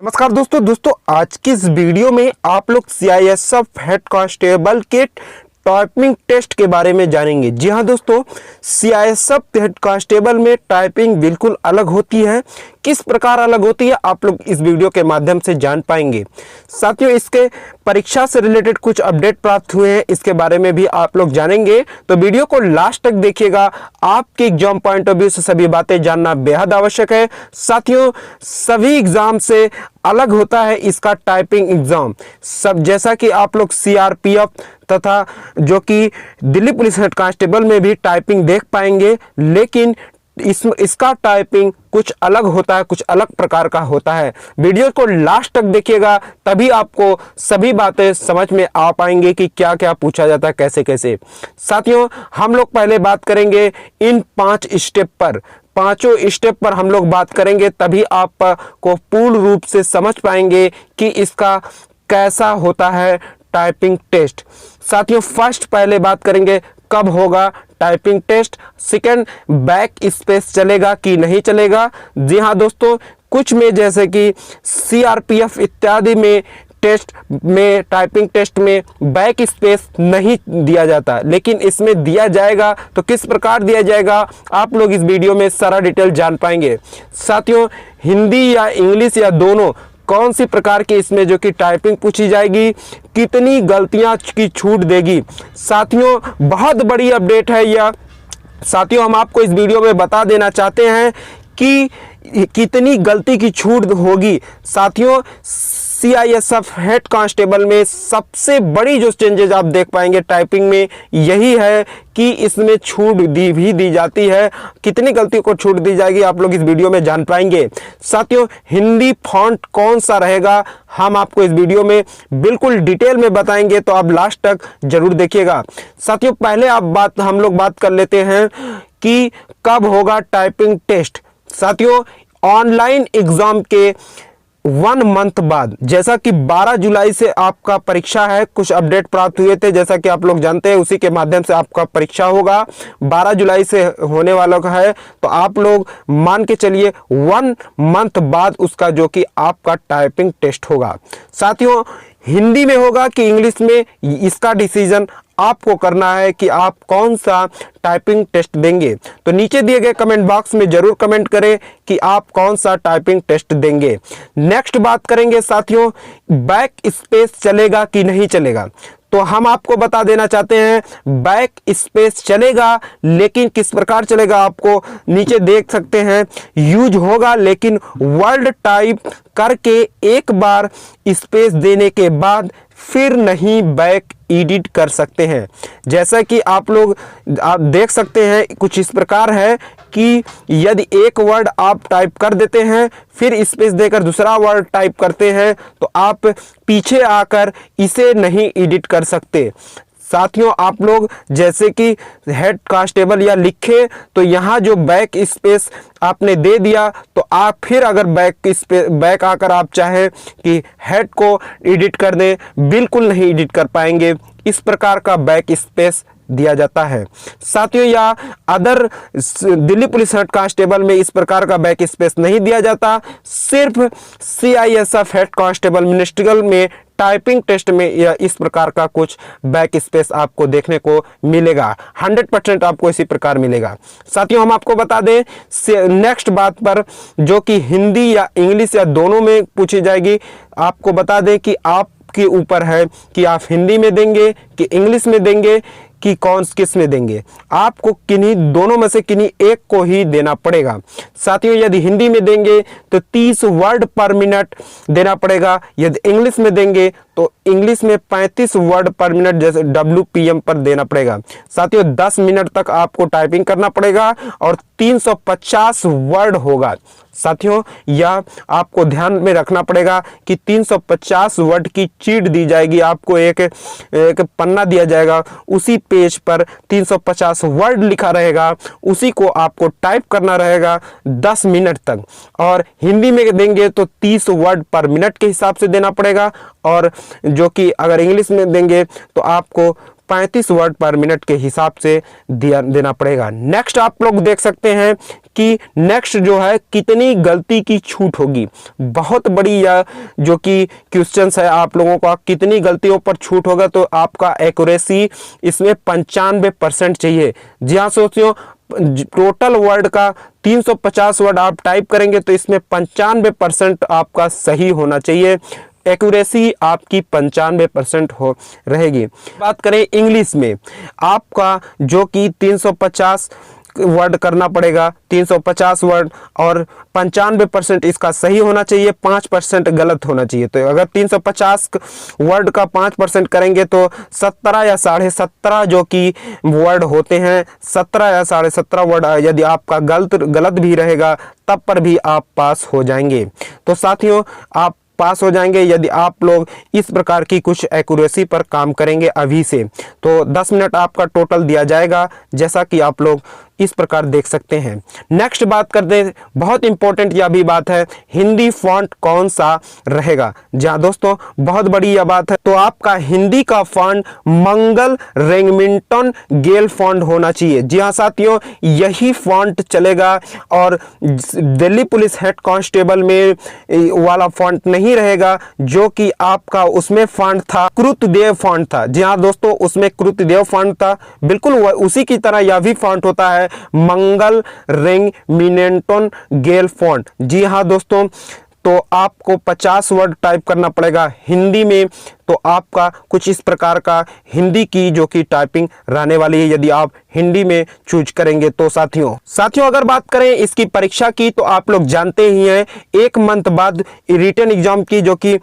नमस्कार दोस्तों आज की इस वीडियो में आप लोग सीआईएसएफ हेड कांस्टेबल के टाइपिंग टेस्ट के बारे में जानेंगे। जी हाँ दोस्तों, सीआईएसएफ हेड कांस्टेबल में टाइपिंग बिल्कुल अलग होती है। किस प्रकार अलग होती है आप लोग इस वीडियो के माध्यम से जान पाएंगे। साथियों, इसके परीक्षा से रिलेटेड कुछ अपडेट प्राप्त हुए हैं, इसके बारे में भी आप लोग जानेंगे, तो वीडियो को लास्ट तक देखिएगा। आपके एग्जाम पॉइंट ऑफ व्यू से सभी बातें जानना बेहद आवश्यक है। साथियों, सभी एग्जाम से अलग होता है इसका टाइपिंग एग्जाम। सब जैसा कि आप लोग सीआरपीएफ तथा जो कि दिल्ली पुलिस हेड कांस्टेबल में भी टाइपिंग देख पाएंगे, लेकिन इसका टाइपिंग कुछ अलग होता है, कुछ अलग प्रकार का होता है। वीडियो को लास्ट तक देखिएगा, तभी आपको सभी बातें समझ में आ पाएंगे कि क्या क्या पूछा जाता है, कैसे कैसे। साथियों, हम लोग पहले बात करेंगे इन 5 स्टेप पर। पांचों स्टेप पर हम लोग बात करेंगे, तभी आपको पूर्ण रूप से समझ पाएंगे कि इसका कैसा होता है टाइपिंग टेस्ट। साथियों, फर्स्ट पहले बात करेंगे कब होगा typing test. Second, back space चलेगा कि नहीं चलेगा। जी हाँ दोस्तों, कुछ में जैसे कि सीआरपीएफ इत्यादि में टेस्ट में टाइपिंग टेस्ट में बैक स्पेस नहीं दिया जाता, लेकिन इसमें दिया जाएगा। तो किस प्रकार दिया जाएगा आप लोग इस वीडियो में सारा डिटेल जान पाएंगे। साथियों, हिंदी या इंग्लिश या दोनों कौन सी प्रकार की इसमें जो कि टाइपिंग पूछी जाएगी, कितनी गलतियां की छूट देगी। साथियों, बहुत बड़ी अपडेट है यह। साथियों, हम आपको इस वीडियो में बता देना चाहते हैं कि कितनी गलती की छूट होगी। साथियों, सीआईएसएफ हेड कांस्टेबल में सबसे बड़ी जो चेंजेस आप देख पाएंगे टाइपिंग में यही है कि इसमें छूट दी जाती है। कितनी गलती को छूट दी जाएगी आप लोग इस वीडियो में जान पाएंगे। साथियों, हिंदी फॉन्ट कौन सा रहेगा हम आपको इस वीडियो में बिल्कुल डिटेल में बताएंगे, तो आप लास्ट तक जरूर देखिएगा। साथियों, पहले हम लोग बात कर लेते हैं कि कब होगा टाइपिंग टेस्ट। साथियों, ऑनलाइन एग्जाम के 1 मंथ बाद, जैसा कि 12 जुलाई से आपका परीक्षा है, कुछ अपडेट प्राप्त हुए थे, जैसा कि आप लोग जानते हैं, उसी के माध्यम से आपका परीक्षा होगा। 12 जुलाई से होने वाला का है, तो आप लोग मान के चलिए 1 मंथ बाद उसका जो कि आपका टाइपिंग टेस्ट होगा। साथियों, हिंदी में होगा कि इंग्लिश में, इसका डिसीजन आपको करना है कि आप कौन सा टाइपिंग टेस्ट देंगे। तो नीचे दिए गए कमेंट बॉक्स में जरूर कमेंट करें कि आप कौन सा टाइपिंग टेस्ट देंगे। नेक्स्ट बात करेंगे साथियों, बैक स्पेस चलेगा कि नहीं चलेगा। तो हम आपको बता देना चाहते हैं बैक स्पेस चलेगा, लेकिन किस प्रकार चलेगा आपको नीचे देख सकते हैं। यूज होगा, लेकिन वर्ड टाइप करके एक बार स्पेस देने के बाद फिर नहीं बैक एडिट कर सकते हैं। जैसा कि आप देख सकते हैं, कुछ इस प्रकार है कि यदि एक वर्ड आप टाइप कर देते हैं, फिर स्पेस देकर दूसरा वर्ड टाइप करते हैं, तो आप पीछे आकर इसे नहीं एडिट कर सकते। साथियों, आप लोग जैसे कि हेड कांस्टेबल या लिखे, तो यहाँ जो बैक स्पेस आपने दे दिया, तो आप फिर अगर बैक आकर आप चाहें कि हेड को एडिट कर दें, बिल्कुल नहीं एडिट कर पाएंगे। इस प्रकार का बैक स्पेस दिया जाता है। साथियों, या other Delhi police head constable में इस प्रकार का बैक स्पेस नहीं दिया जाता। सिर्फ सीआईएसएफ हेड कांस्टेबल मिनिस्ट्रियल में टाइपिंग टेस्ट में यह इस प्रकार का कुछ बैक स्पेस आपको देखने को मिलेगा। 100% आपको इसी प्रकार मिलेगा। साथियों, हम आपको बता दें नेक्स्ट बात पर, जो कि हिंदी या इंग्लिश या दोनों में पूछी जाएगी, आपको बता दें कि आपके ऊपर है कि आप हिंदी में देंगे कि इंग्लिश में देंगे कि किस में देंगे। आपको किन्हीं दोनों में से किन्हीं एक को ही देना पड़ेगा। साथियों, यदि हिंदी में देंगे तो 30 वर्ड पर मिनट देना पड़ेगा। यदि इंग्लिश में देंगे तो इंग्लिश में 35 वर्ड पर मिनट, जैसे WPM पर देना पड़ेगा। साथियों, 10 मिनट तक आपको टाइपिंग करना पड़ेगा और 350 वर्ड होगा। साथियों, यह आपको ध्यान में रखना पड़ेगा कि 350 वर्ड की चीट दी जाएगी आपको, एक पन्ना दिया जाएगा, उसी पेज पर 350 वर्ड लिखा रहेगा, उसी को आपको टाइप करना रहेगा 10 मिनट तक। और हिंदी में देंगे तो 30 वर्ड पर मिनट के हिसाब से देना पड़ेगा, और जो कि अगर इंग्लिश में देंगे तो आपको 35 वर्ड पर मिनट के हिसाब से देना पड़ेगा। नेक्स्ट आप लोग देख सकते हैं कि नेक्स्ट जो है कितनी गलती की छूट होगी। बहुत बड़ी यह जो कि क्वेश्चंस है आप लोगों का, कितनी गलतियों पर छूट होगा। तो आपका एक्यूरेसी इसमें 95% चाहिए। जी हाँ सोचियो, टोटल वर्ड का 350 वर्ड आप टाइप करेंगे तो इसमें 95% आपका सही होना चाहिए। एक्यूरेसी आपकी 95% हो रहेगी। बात करें इंग्लिश में, आपका जो कि 350 वर्ड करना पड़ेगा, 350 वर्ड, और 95% इसका सही होना चाहिए, 5% गलत होना चाहिए। तो अगर 350 वर्ड का 5% करेंगे तो 17 या 17.5 जो कि वर्ड होते हैं, 17 या 17.5 वर्ड यदि आपका गलत भी रहेगा तब पर भी आप पास हो जाएंगे। तो साथियों, आप पास हो जाएंगे यदि आप लोग इस प्रकार की कुछ एक्यूरेसी पर काम करेंगे अभी से। तो 10 मिनट आपका टोटल दिया जाएगा, जैसा कि आप लोग इस प्रकार देख सकते हैं। नेक्स्ट बात करते हैं, बहुत इंपॉर्टेंट यह भी बात है, हिंदी फॉन्ट कौन सा रहेगा। जहां दोस्तों बहुत बड़ी यह बात है, तो आपका हिंदी का फॉन्ट मंगल रेंगमिंटन गेल फॉन्ट होना चाहिए। जी हाँ साथियों, यही फॉन्ट चलेगा और दिल्ली पुलिस हेड कांस्टेबल में वाला फॉन्ट नहीं रहेगा जो कि आपका उसमें फॉन्ट था कृतदेव फॉन्ट था। जी हाँ दोस्तों, उसमें कृतदेव फॉन्ट था, बिल्कुल उसी की तरह यह भी फॉन्ट होता है मंगल रेंगमिंटन गेल फॉन्ट। जी हाँ दोस्तों, तो आपको 50 वर्ड टाइप करना पड़ेगा हिंदी में। तो आपका कुछ इस प्रकार का हिंदी की जो कि टाइपिंग रहने वाली है यदि आप हिंदी में चूज करेंगे। तो साथियों अगर बात करें इसकी परीक्षा की, तो आप लोग जानते ही हैं 1 मंथ बाद रिटन एग्जाम की, जो कि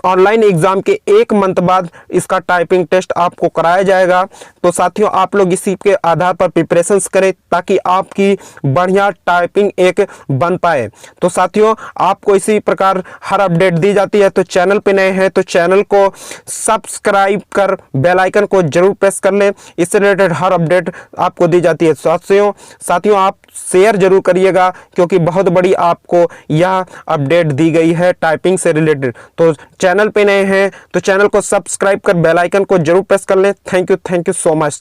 ऑनलाइन एग्जाम के 1 मंथ बाद इसका टाइपिंग टेस्ट आपको कराया जाएगा। तो साथियों आप लोग इसी के आधार पर प्रिपरेशंस करें ताकि आपकी बढ़िया टाइपिंग एक बन पाए। तो साथियों आपको इसी प्रकार हर अपडेट दी जाती है। तो चैनल पे नए हैं तो चैनल को सब्सक्राइब कर बेल आइकन को जरूर प्रेस कर लें, इससे रिलेटेड हर अपडेट आपको दी जाती है। साथियों आप शेयर जरूर करिएगा क्योंकि बहुत बड़ी आपको यह अपडेट दी गई है टाइपिंग से रिलेटेड। तो चैनल पे नए हैं तो चैनल को सब्सक्राइब कर बेल आइकन को जरूर प्रेस कर लें। Thank you so much.